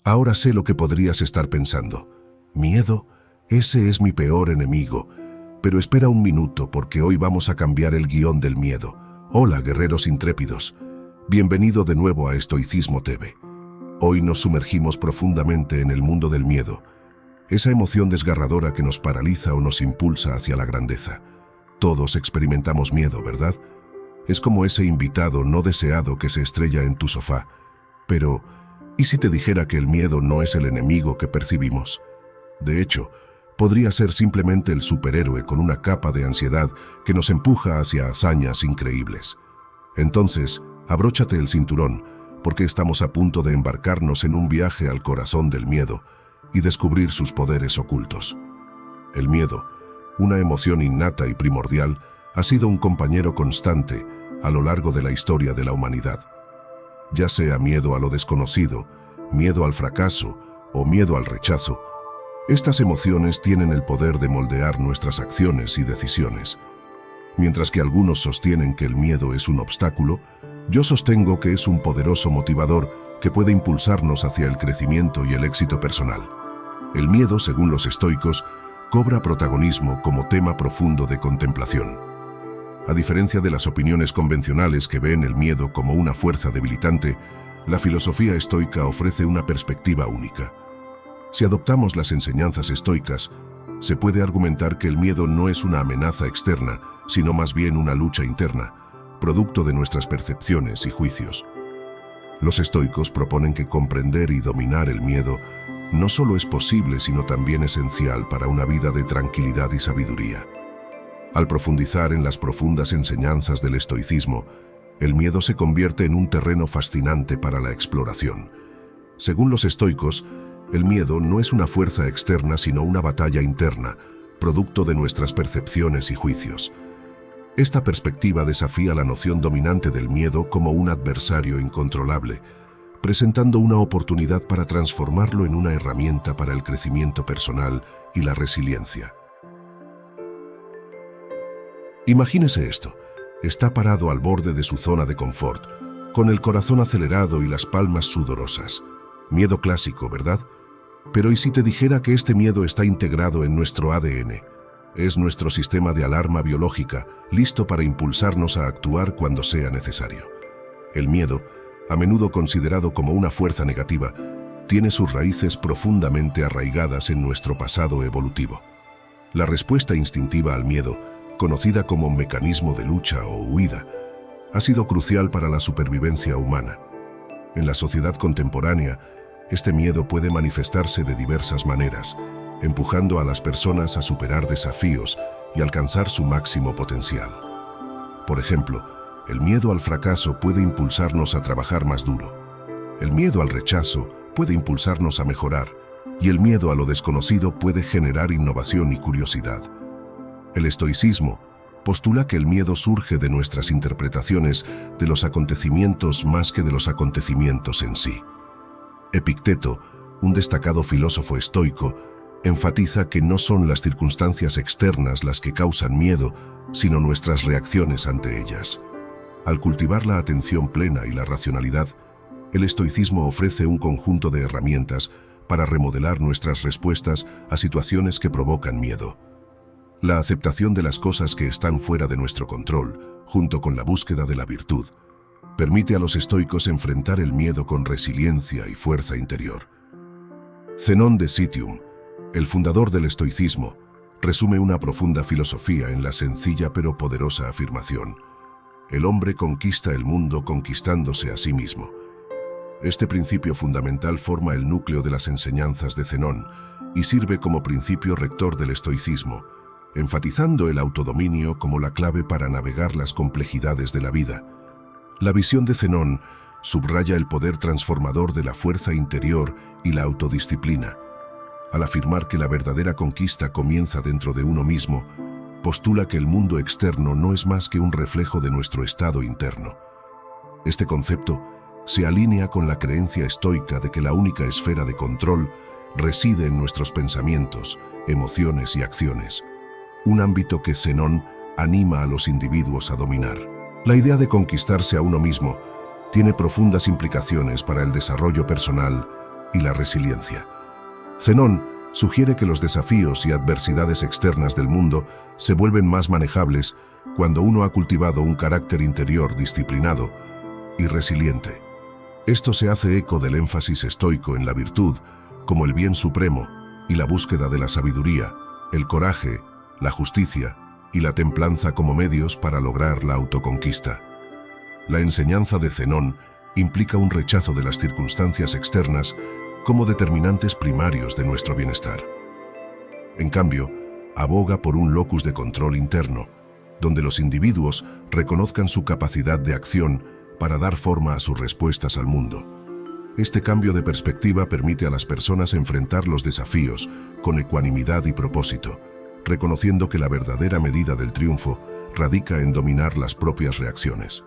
Ahora sé lo que podrías estar pensando. ¿Miedo? Ese es mi peor enemigo. Pero espera un minuto porque hoy vamos a cambiar el guión del miedo. Hola, guerreros intrépidos. Bienvenido de nuevo a Estoicismo TV. Hoy nos sumergimos profundamente en el mundo del miedo, esa emoción desgarradora que nos paraliza o nos impulsa hacia la grandeza. Todos experimentamos miedo, ¿verdad? Es como ese invitado no deseado que se estrella en tu sofá. Pero, ¿y si te dijera que el miedo no es el enemigo que percibimos? De hecho, podría ser simplemente el superhéroe con una capa de ansiedad que nos empuja hacia hazañas increíbles. Entonces, abróchate el cinturón, porque estamos a punto de embarcarnos en un viaje al corazón del miedo y descubrir sus poderes ocultos. El miedo, una emoción innata y primordial, ha sido un compañero constante a lo largo de la historia de la humanidad. Ya sea miedo a lo desconocido, miedo al fracaso o miedo al rechazo, estas emociones tienen el poder de moldear nuestras acciones y decisiones. Mientras que algunos sostienen que el miedo es un obstáculo, yo sostengo que es un poderoso motivador que puede impulsarnos hacia el crecimiento y el éxito personal. El miedo, según los estoicos, cobra protagonismo como tema profundo de contemplación. A diferencia de las opiniones convencionales que ven el miedo como una fuerza debilitante, la filosofía estoica ofrece una perspectiva única. Si adoptamos las enseñanzas estoicas, se puede argumentar que el miedo no es una amenaza externa, sino más bien una lucha interna, producto de nuestras percepciones y juicios. Los estoicos proponen que comprender y dominar el miedo no solo es posible, sino también esencial para una vida de tranquilidad y sabiduría. Al profundizar en las profundas enseñanzas del estoicismo, el miedo se convierte en un terreno fascinante para la exploración. Según los estoicos, el miedo no es una fuerza externa, sino una batalla interna, producto de nuestras percepciones y juicios. Esta perspectiva desafía la noción dominante del miedo como un adversario incontrolable, presentando una oportunidad para transformarlo en una herramienta para el crecimiento personal y la resiliencia. Imagínese esto. Está parado al borde de su zona de confort, con el corazón acelerado y las palmas sudorosas. Miedo clásico, ¿verdad? Pero ¿y si te dijera que este miedo está integrado en nuestro ADN? Es nuestro sistema de alarma biológica, listo para impulsarnos a actuar cuando sea necesario. El miedo, a menudo considerado como una fuerza negativa, tiene sus raíces profundamente arraigadas en nuestro pasado evolutivo. La respuesta instintiva al miedo, conocida como mecanismo de lucha o huida, ha sido crucial para la supervivencia humana. En la sociedad contemporánea, este miedo puede manifestarse de diversas maneras, empujando a las personas a superar desafíos y alcanzar su máximo potencial. Por ejemplo, el miedo al fracaso puede impulsarnos a trabajar más duro. El miedo al rechazo puede impulsarnos a mejorar, y el miedo a lo desconocido puede generar innovación y curiosidad. El estoicismo postula que el miedo surge de nuestras interpretaciones de los acontecimientos más que de los acontecimientos en sí. Epicteto, un destacado filósofo estoico, enfatiza que no son las circunstancias externas las que causan miedo, sino nuestras reacciones ante ellas. Al cultivar la atención plena y la racionalidad, el estoicismo ofrece un conjunto de herramientas para remodelar nuestras respuestas a situaciones que provocan miedo. La aceptación de las cosas que están fuera de nuestro control, junto con la búsqueda de la virtud, permite a los estoicos enfrentar el miedo con resiliencia y fuerza interior. Zenón de Citium, el fundador del estoicismo, resume una profunda filosofía en la sencilla pero poderosa afirmación: el hombre conquista el mundo conquistándose a sí mismo. Este principio fundamental forma el núcleo de las enseñanzas de Zenón y sirve como principio rector del estoicismo, enfatizando el autodominio como la clave para navegar las complejidades de la vida. La visión de Zenón subraya el poder transformador de la fuerza interior y la autodisciplina. Al afirmar que la verdadera conquista comienza dentro de uno mismo, postula que el mundo externo no es más que un reflejo de nuestro estado interno. Este concepto se alinea con la creencia estoica de que la única esfera de control reside en nuestros pensamientos, emociones y acciones, un ámbito que Zenón anima a los individuos a dominar. La idea de conquistarse a uno mismo tiene profundas implicaciones para el desarrollo personal y la resiliencia. Zenón sugiere que los desafíos y adversidades externas del mundo se vuelven más manejables cuando uno ha cultivado un carácter interior disciplinado y resiliente. Esto se hace eco del énfasis estoico en la virtud como el bien supremo y la búsqueda de la sabiduría, el coraje, la justicia y la templanza como medios para lograr la autoconquista. La enseñanza de Zenón implica un rechazo de las circunstancias externas como determinantes primarios de nuestro bienestar. En cambio, aboga por un locus de control interno, donde los individuos reconozcan su capacidad de acción para dar forma a sus respuestas al mundo. Este cambio de perspectiva permite a las personas enfrentar los desafíos con ecuanimidad y propósito, reconociendo que la verdadera medida del triunfo radica en dominar las propias reacciones.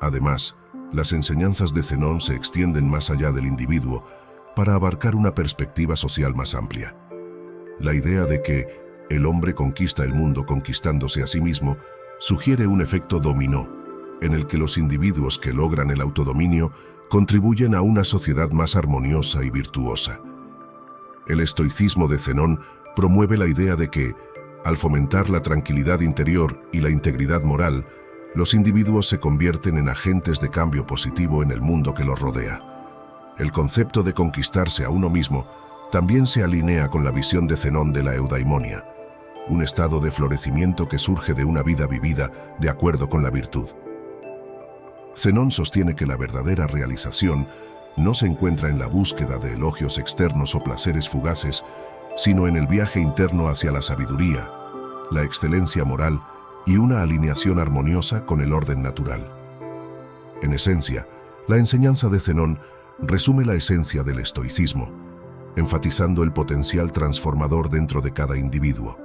Además, las enseñanzas de Zenón se extienden más allá del individuo para abarcar una perspectiva social más amplia. La idea de que el hombre conquista el mundo conquistándose a sí mismo sugiere un efecto dominó, en el que los individuos que logran el autodominio contribuyen a una sociedad más armoniosa y virtuosa. El estoicismo de Zenón promueve la idea de que, al fomentar la tranquilidad interior y la integridad moral, los individuos se convierten en agentes de cambio positivo en el mundo que los rodea. El concepto de conquistarse a uno mismo también se alinea con la visión de Zenón de la eudaimonia, un estado de florecimiento que surge de una vida vivida de acuerdo con la virtud. Zenón sostiene que la verdadera realización no se encuentra en la búsqueda de elogios externos o placeres fugaces, sino en el viaje interno hacia la sabiduría, la excelencia moral y una alineación armoniosa con el orden natural. En esencia, la enseñanza de Zenón resume la esencia del estoicismo, enfatizando el potencial transformador dentro de cada individuo.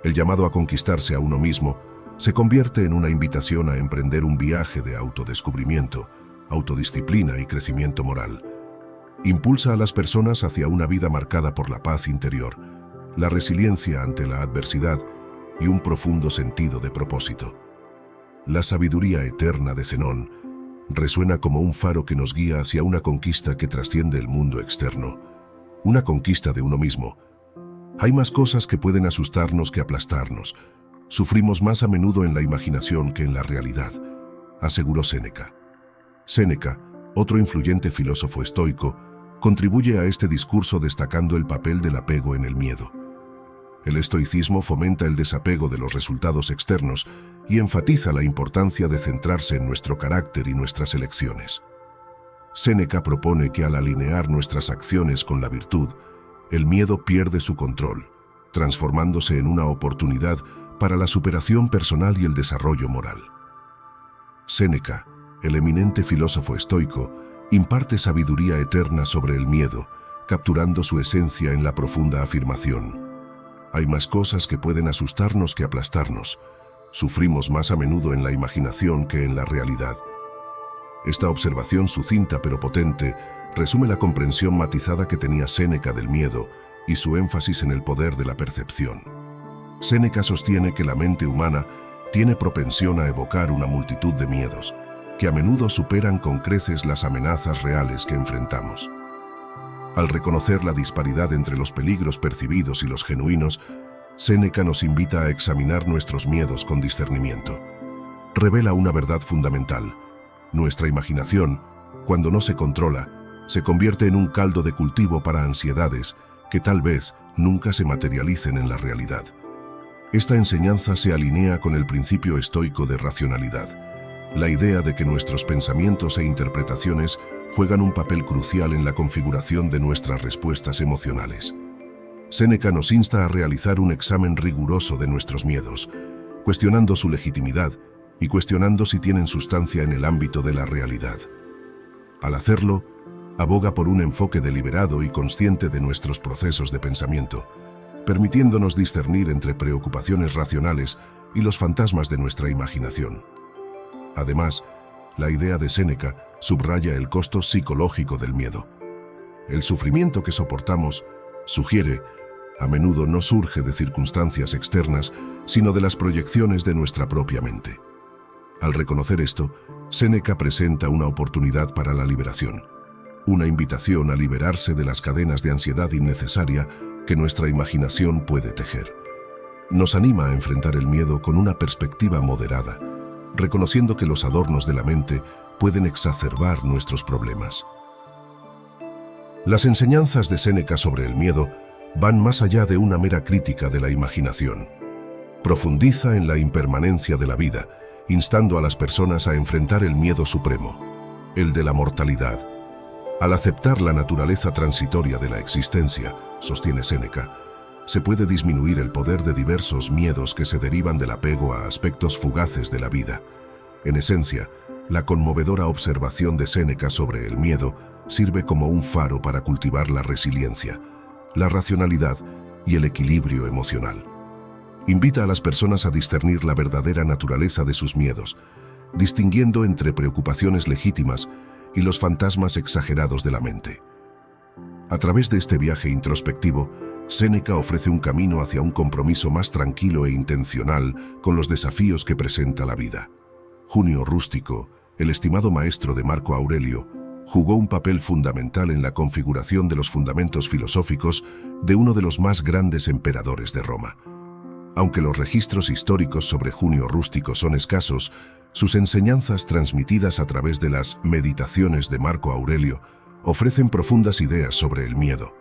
El llamado a conquistarse a uno mismo se convierte en una invitación a emprender un viaje de autodescubrimiento, autodisciplina y crecimiento moral. Impulsa a las personas hacia una vida marcada por la paz interior, la resiliencia ante la adversidad y un profundo sentido de propósito. La sabiduría eterna de Zenón resuena como un faro que nos guía hacia una conquista que trasciende el mundo externo, una conquista de uno mismo. Hay más cosas que pueden asustarnos que aplastarnos. Sufrimos más a menudo en la imaginación que en la realidad, aseguró Séneca. Séneca, otro influyente filósofo estoico, contribuye a este discurso destacando el papel del apego en el miedo. El estoicismo fomenta el desapego de los resultados externos y enfatiza la importancia de centrarse en nuestro carácter y nuestras elecciones. Séneca propone que al alinear nuestras acciones con la virtud, el miedo pierde su control, transformándose en una oportunidad para la superación personal y el desarrollo moral. Séneca, el eminente filósofo estoico, imparte sabiduría eterna sobre el miedo, capturando su esencia en la profunda afirmación: hay más cosas que pueden asustarnos que aplastarnos. Sufrimos más a menudo en la imaginación que en la realidad. Esta observación sucinta pero potente resume la comprensión matizada que tenía Séneca del miedo y su énfasis en el poder de la percepción. Séneca sostiene que la mente humana tiene propensión a evocar una multitud de miedos, que a menudo superan con creces las amenazas reales que enfrentamos. Al reconocer la disparidad entre los peligros percibidos y los genuinos, Séneca nos invita a examinar nuestros miedos con discernimiento. Revela una verdad fundamental: nuestra imaginación, cuando no se controla, se convierte en un caldo de cultivo para ansiedades que tal vez nunca se materialicen en la realidad. Esta enseñanza se alinea con el principio estoico de racionalidad, la idea de que nuestros pensamientos e interpretaciones juegan un papel crucial en la configuración de nuestras respuestas emocionales. Séneca nos insta a realizar un examen riguroso de nuestros miedos, cuestionando su legitimidad y cuestionando si tienen sustancia en el ámbito de la realidad. Al hacerlo, aboga por un enfoque deliberado y consciente de nuestros procesos de pensamiento, permitiéndonos discernir entre preocupaciones racionales y los fantasmas de nuestra imaginación. Además, la idea de Séneca subraya el costo psicológico del miedo. El sufrimiento que soportamos, sugiere, a menudo no surge de circunstancias externas, sino de las proyecciones de nuestra propia mente. Al reconocer esto, Séneca presenta una oportunidad para la liberación, una invitación a liberarse de las cadenas de ansiedad innecesaria que nuestra imaginación puede tejer. Nos anima a enfrentar el miedo con una perspectiva moderada, reconociendo que los adornos de la mente pueden exacerbar nuestros problemas. Las enseñanzas de Séneca sobre el miedo van más allá de una mera crítica de la imaginación. Profundiza en la impermanencia de la vida, instando a las personas a enfrentar el miedo supremo, el de la mortalidad. Al aceptar la naturaleza transitoria de la existencia, sostiene Séneca, se puede disminuir el poder de diversos miedos que se derivan del apego a aspectos fugaces de la vida. En esencia, la conmovedora observación de Séneca sobre el miedo sirve como un faro para cultivar la resiliencia, la racionalidad y el equilibrio emocional. Invita a las personas a discernir la verdadera naturaleza de sus miedos, distinguiendo entre preocupaciones legítimas y los fantasmas exagerados de la mente. A través de este viaje introspectivo, Séneca ofrece un camino hacia un compromiso más tranquilo e intencional con los desafíos que presenta la vida. Junio Rústico, el estimado maestro de Marco Aurelio, jugó un papel fundamental en la configuración de los fundamentos filosóficos de uno de los más grandes emperadores de Roma. Aunque los registros históricos sobre Junio Rústico son escasos, sus enseñanzas transmitidas a través de las Meditaciones de Marco Aurelio ofrecen profundas ideas sobre el miedo.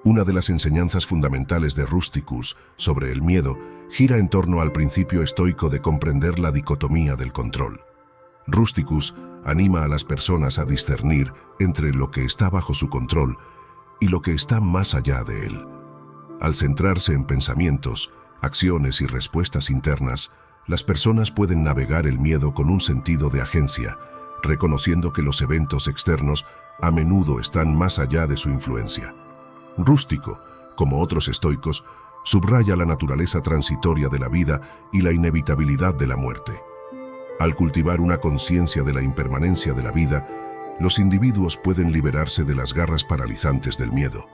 Una de las enseñanzas fundamentales de Rusticus sobre el miedo gira en torno al principio estoico de comprender la dicotomía del control. Rusticus anima a las personas a discernir entre lo que está bajo su control y lo que está más allá de él. Al centrarse en pensamientos, acciones y respuestas internas, las personas pueden navegar el miedo con un sentido de agencia, reconociendo que los eventos externos a menudo están más allá de su influencia. Rústico, como otros estoicos, subraya la naturaleza transitoria de la vida y la inevitabilidad de la muerte. Al cultivar una conciencia de la impermanencia de la vida, los individuos pueden liberarse de las garras paralizantes del miedo.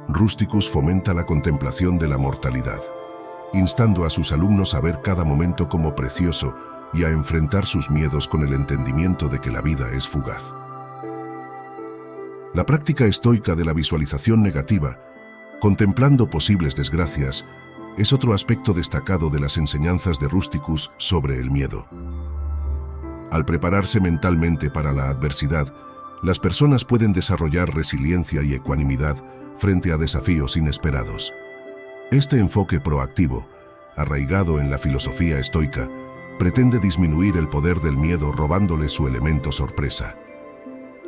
Rusticus fomenta la contemplación de la mortalidad, instando a sus alumnos a ver cada momento como precioso y a enfrentar sus miedos con el entendimiento de que la vida es fugaz. La práctica estoica de la visualización negativa, contemplando posibles desgracias, es otro aspecto destacado de las enseñanzas de Rusticus sobre el miedo. Al prepararse mentalmente para la adversidad, las personas pueden desarrollar resiliencia y ecuanimidad frente a desafíos inesperados. Este enfoque proactivo, arraigado en la filosofía estoica, pretende disminuir el poder del miedo robándole su elemento sorpresa.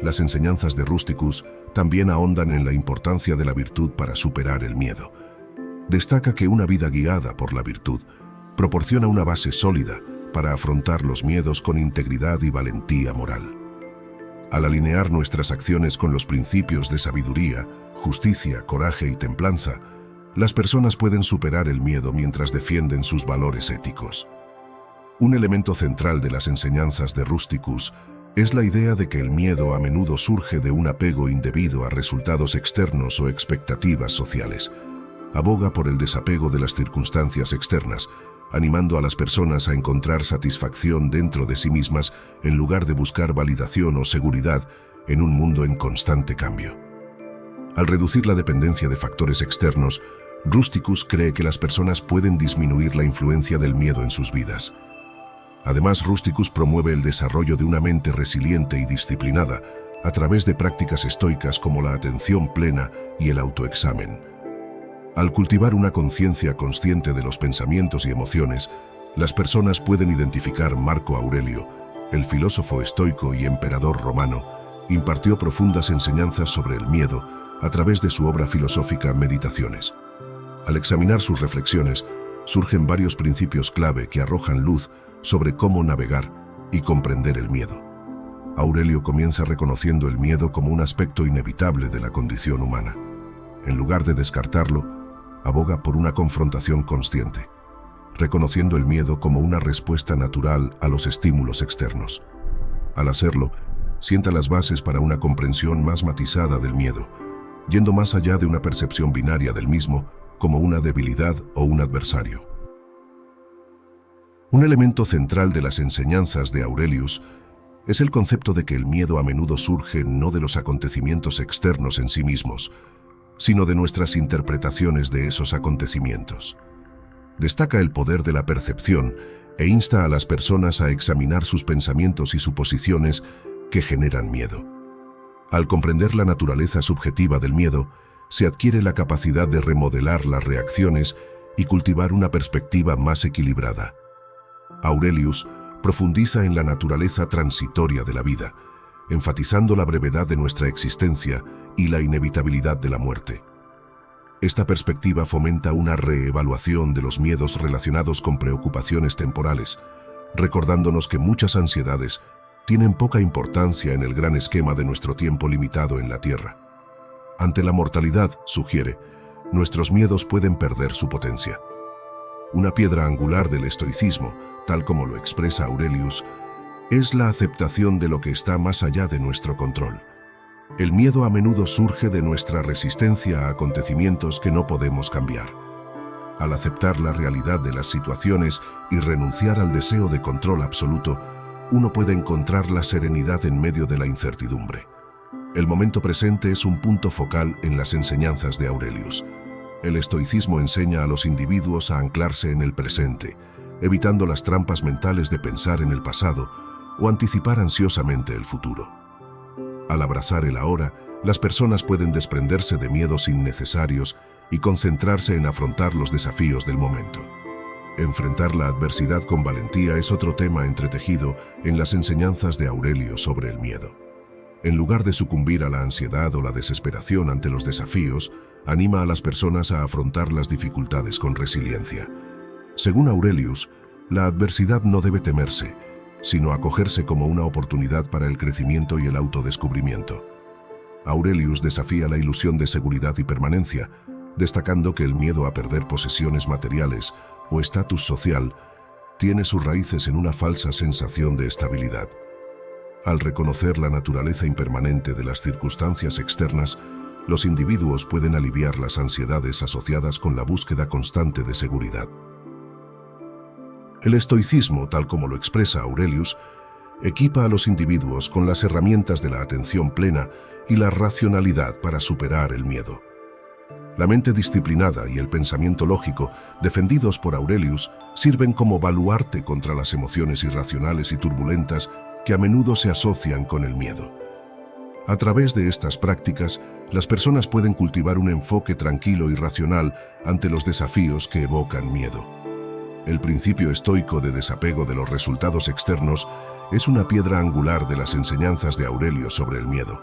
Las enseñanzas de Rusticus también ahondan en la importancia de la virtud para superar el miedo. Destaca que una vida guiada por la virtud proporciona una base sólida para afrontar los miedos con integridad y valentía moral. Al alinear nuestras acciones con los principios de sabiduría, justicia, coraje y templanza, las personas pueden superar el miedo mientras defienden sus valores éticos. Un elemento central de las enseñanzas de Rusticus es la idea de que el miedo a menudo surge de un apego indebido a resultados externos o expectativas sociales. Aboga por el desapego de las circunstancias externas, animando a las personas a encontrar satisfacción dentro de sí mismas en lugar de buscar validación o seguridad en un mundo en constante cambio. Al reducir la dependencia de factores externos, Rusticus cree que las personas pueden disminuir la influencia del miedo en sus vidas. Además, Rusticus promueve el desarrollo de una mente resiliente y disciplinada a través de prácticas estoicas como la atención plena y el autoexamen. Al cultivar una conciencia consciente de los pensamientos y emociones, las personas pueden identificar Marco Aurelio, el filósofo estoico y emperador romano, impartió profundas enseñanzas sobre el miedo a través de su obra filosófica Meditaciones. Al examinar sus reflexiones, surgen varios principios clave que arrojan luz sobre cómo navegar y comprender el miedo. Aurelio comienza reconociendo el miedo como un aspecto inevitable de la condición humana. En lugar de descartarlo, aboga por una confrontación consciente, reconociendo el miedo como una respuesta natural a los estímulos externos. Al hacerlo, sienta las bases para una comprensión más matizada del miedo, yendo más allá de una percepción binaria del mismo como una debilidad o un adversario. Un elemento central de las enseñanzas de Aurelius es el concepto de que el miedo a menudo surge no de los acontecimientos externos en sí mismos, sino de nuestras interpretaciones de esos acontecimientos. Destaca el poder de la percepción e insta a las personas a examinar sus pensamientos y suposiciones que generan miedo. Al comprender la naturaleza subjetiva del miedo, se adquiere la capacidad de remodelar las reacciones y cultivar una perspectiva más equilibrada. Aurelius profundiza en la naturaleza transitoria de la vida, enfatizando la brevedad de nuestra existencia y la inevitabilidad de la muerte. Esta perspectiva fomenta una reevaluación de los miedos relacionados con preocupaciones temporales, recordándonos que muchas ansiedades tienen poca importancia en el gran esquema de nuestro tiempo limitado en la Tierra. Ante la mortalidad, sugiere, nuestros miedos pueden perder su potencia. Una piedra angular del estoicismo, tal como lo expresa Aurelius, es la aceptación de lo que está más allá de nuestro control. El miedo a menudo surge de nuestra resistencia a acontecimientos que no podemos cambiar. Al aceptar la realidad de las situaciones y renunciar al deseo de control absoluto, uno puede encontrar la serenidad en medio de la incertidumbre. El momento presente es un punto focal en las enseñanzas de Aurelius. El estoicismo enseña a los individuos a anclarse en el presente, evitando las trampas mentales de pensar en el pasado o anticipar ansiosamente el futuro. Al abrazar el ahora, las personas pueden desprenderse de miedos innecesarios y concentrarse en afrontar los desafíos del momento. Enfrentar la adversidad con valentía es otro tema entretejido en las enseñanzas de Aurelio sobre el miedo. En lugar de sucumbir a la ansiedad o la desesperación ante los desafíos, anima a las personas a afrontar las dificultades con resiliencia. Según Aurelius, la adversidad no debe temerse, sino acogerse como una oportunidad para el crecimiento y el autodescubrimiento. Aurelius desafía la ilusión de seguridad y permanencia, destacando que el miedo a perder posesiones materiales o estatus social tiene sus raíces en una falsa sensación de estabilidad. Al reconocer la naturaleza impermanente de las circunstancias externas, los individuos pueden aliviar las ansiedades asociadas con la búsqueda constante de seguridad. El estoicismo, tal como lo expresa Aurelius, equipa a los individuos con las herramientas de la atención plena y la racionalidad para superar el miedo. La mente disciplinada y el pensamiento lógico, defendidos por Aurelius, sirven como baluarte contra las emociones irracionales y turbulentas que a menudo se asocian con el miedo. A través de estas prácticas, las personas pueden cultivar un enfoque tranquilo y racional ante los desafíos que evocan miedo. El principio estoico de desapego de los resultados externos es una piedra angular de las enseñanzas de Aurelio sobre el miedo.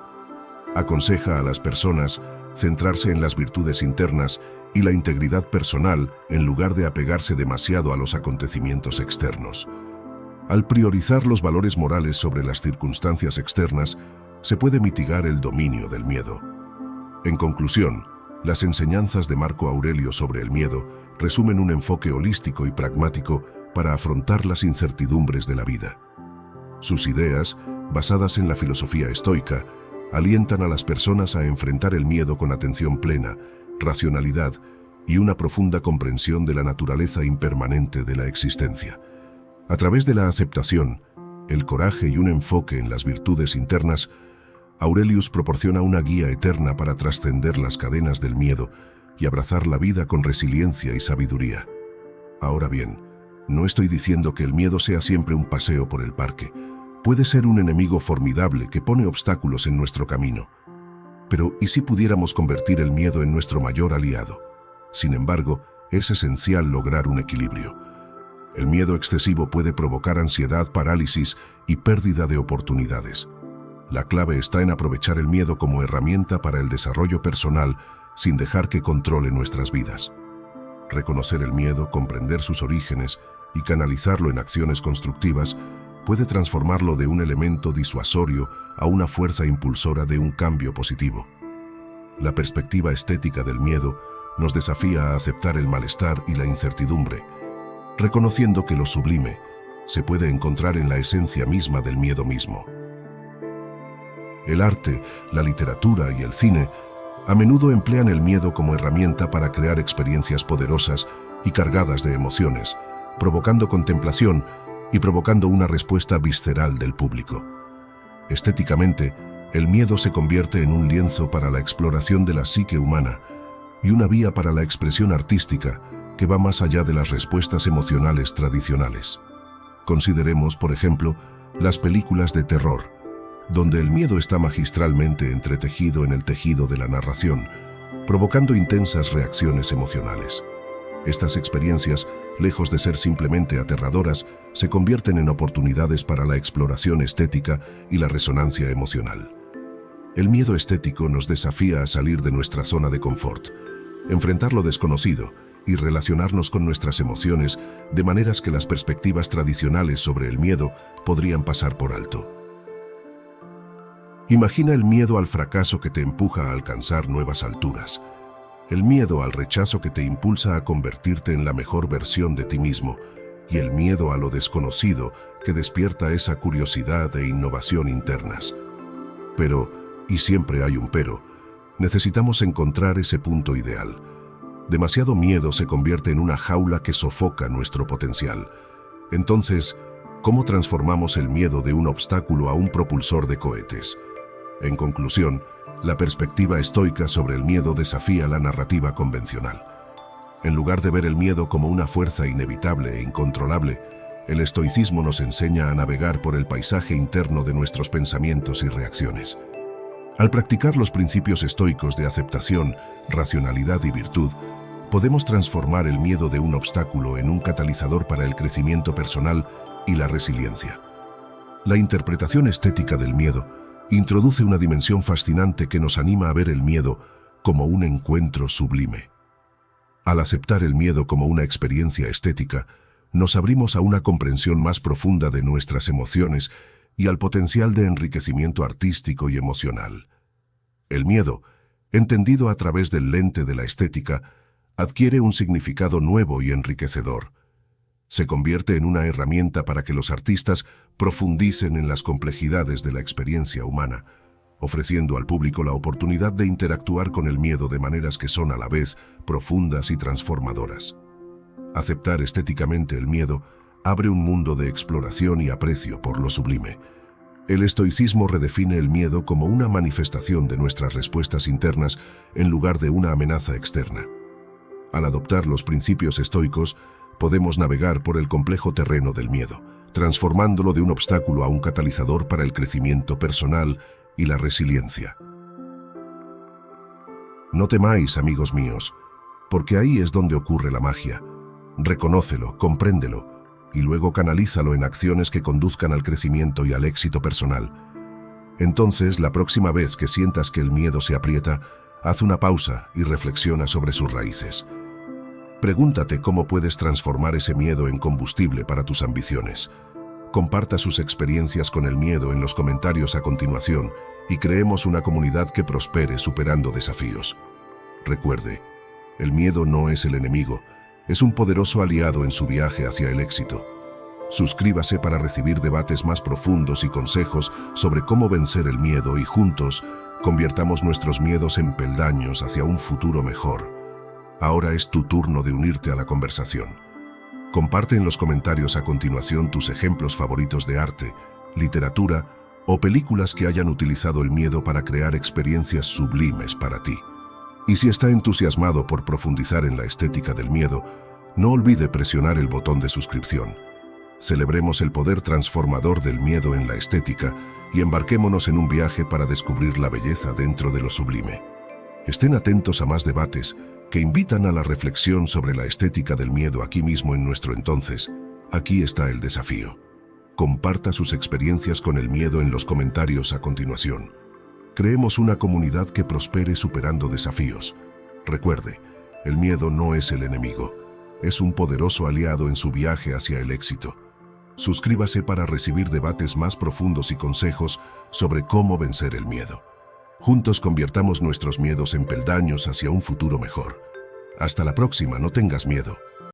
Aconseja a las personas centrarse en las virtudes internas y la integridad personal en lugar de apegarse demasiado a los acontecimientos externos. Al priorizar los valores morales sobre las circunstancias externas, se puede mitigar el dominio del miedo. En conclusión, las enseñanzas de Marco Aurelio sobre el miedo resumen un enfoque holístico y pragmático para afrontar las incertidumbres de la vida. Sus ideas, basadas en la filosofía estoica, alientan a las personas a enfrentar el miedo con atención plena, racionalidad y una profunda comprensión de la naturaleza impermanente de la existencia. A través de la aceptación, el coraje y un enfoque en las virtudes internas, Aurelius proporciona una guía eterna para trascender las cadenas del miedo y abrazar la vida con resiliencia y sabiduría. Ahora bien, no estoy diciendo que el miedo sea siempre un paseo por el parque. Puede ser un enemigo formidable que pone obstáculos en nuestro camino. Pero, ¿y si pudiéramos convertir el miedo en nuestro mayor aliado? Sin embargo, es esencial lograr un equilibrio. El miedo excesivo puede provocar ansiedad, parálisis y pérdida de oportunidades. La clave está en aprovechar el miedo como herramienta para el desarrollo personal sin dejar que controle nuestras vidas. Reconocer el miedo, comprender sus orígenes y canalizarlo en acciones constructivas puede transformarlo de un elemento disuasorio a una fuerza impulsora de un cambio positivo. La perspectiva estética del miedo nos desafía a aceptar el malestar y la incertidumbre, reconociendo que lo sublime se puede encontrar en la esencia misma del miedo mismo. El arte, la literatura y el cine a menudo emplean el miedo como herramienta para crear experiencias poderosas y cargadas de emociones, provocando contemplación y provocando una respuesta visceral del público. Estéticamente, el miedo se convierte en un lienzo para la exploración de la psique humana y una vía para la expresión artística que va más allá de las respuestas emocionales tradicionales. Consideremos, por ejemplo, las películas de terror, donde el miedo está magistralmente entretejido en el tejido de la narración, provocando intensas reacciones emocionales. Estas experiencias, lejos de ser simplemente aterradoras, se convierten en oportunidades para la exploración estética y la resonancia emocional. El miedo estético nos desafía a salir de nuestra zona de confort, enfrentar lo desconocido y relacionarnos con nuestras emociones de maneras que las perspectivas tradicionales sobre el miedo podrían pasar por alto. Imagina el miedo al fracaso que te empuja a alcanzar nuevas alturas, el miedo al rechazo que te impulsa a convertirte en la mejor versión de ti mismo, y el miedo a lo desconocido que despierta esa curiosidad e innovación internas. Pero, y siempre hay un pero, necesitamos encontrar ese punto ideal. Demasiado miedo se convierte en una jaula que sofoca nuestro potencial. Entonces, ¿cómo transformamos el miedo de un obstáculo a un propulsor de cohetes? En conclusión, la perspectiva estoica sobre el miedo desafía la narrativa convencional. En lugar de ver el miedo como una fuerza inevitable e incontrolable, el estoicismo nos enseña a navegar por el paisaje interno de nuestros pensamientos y reacciones. Al practicar los principios estoicos de aceptación, racionalidad y virtud, podemos transformar el miedo de un obstáculo en un catalizador para el crecimiento personal y la resiliencia. La interpretación estética del miedo introduce una dimensión fascinante que nos anima a ver el miedo como un encuentro sublime. Al aceptar el miedo como una experiencia estética, nos abrimos a una comprensión más profunda de nuestras emociones y al potencial de enriquecimiento artístico y emocional. El miedo, entendido a través del lente de la estética, adquiere un significado nuevo y enriquecedor. Se convierte en una herramienta para que los artistas profundicen en las complejidades de la experiencia humana, ofreciendo al público la oportunidad de interactuar con el miedo de maneras que son a la vez profundas y transformadoras. Aceptar estéticamente el miedo abre un mundo de exploración y aprecio por lo sublime. El estoicismo redefine el miedo como una manifestación de nuestras respuestas internas en lugar de una amenaza externa. Al adoptar los principios estoicos, podemos navegar por el complejo terreno del miedo, transformándolo de un obstáculo a un catalizador para el crecimiento personal y la resiliencia. No temáis, amigos míos, porque ahí es donde ocurre la magia. Reconócelo, compréndelo, y luego canalízalo en acciones que conduzcan al crecimiento y al éxito personal. Entonces, la próxima vez que sientas que el miedo se aprieta, haz una pausa y reflexiona sobre sus raíces. Pregúntate cómo puedes transformar ese miedo en combustible para tus ambiciones. Comparta sus experiencias con el miedo en los comentarios a continuación y creemos una comunidad que prospere superando desafíos. Recuerde, el miedo no es el enemigo, es un poderoso aliado en su viaje hacia el éxito. Suscríbase para recibir debates más profundos y consejos sobre cómo vencer el miedo y juntos convirtamos nuestros miedos en peldaños hacia un futuro mejor. Ahora es tu turno de unirte a la conversación. Comparte en los comentarios a continuación tus ejemplos favoritos de arte, literatura o películas que hayan utilizado el miedo para crear experiencias sublimes para ti. Y si está entusiasmado por profundizar en la estética del miedo, no olvide presionar el botón de suscripción. Celebremos el poder transformador del miedo en la estética y embarquémonos en un viaje para descubrir la belleza dentro de lo sublime. Estén atentos a más debates que invitan a la reflexión sobre la estética del miedo aquí mismo en nuestro entonces. Aquí está el desafío. Comparta sus experiencias con el miedo en los comentarios a continuación. Creemos una comunidad que prospere superando desafíos. Recuerde, el miedo no es el enemigo, es un poderoso aliado en su viaje hacia el éxito. Suscríbase para recibir debates más profundos y consejos sobre cómo vencer el miedo. Juntos convirtamos nuestros miedos en peldaños hacia un futuro mejor. Hasta la próxima, no tengas miedo.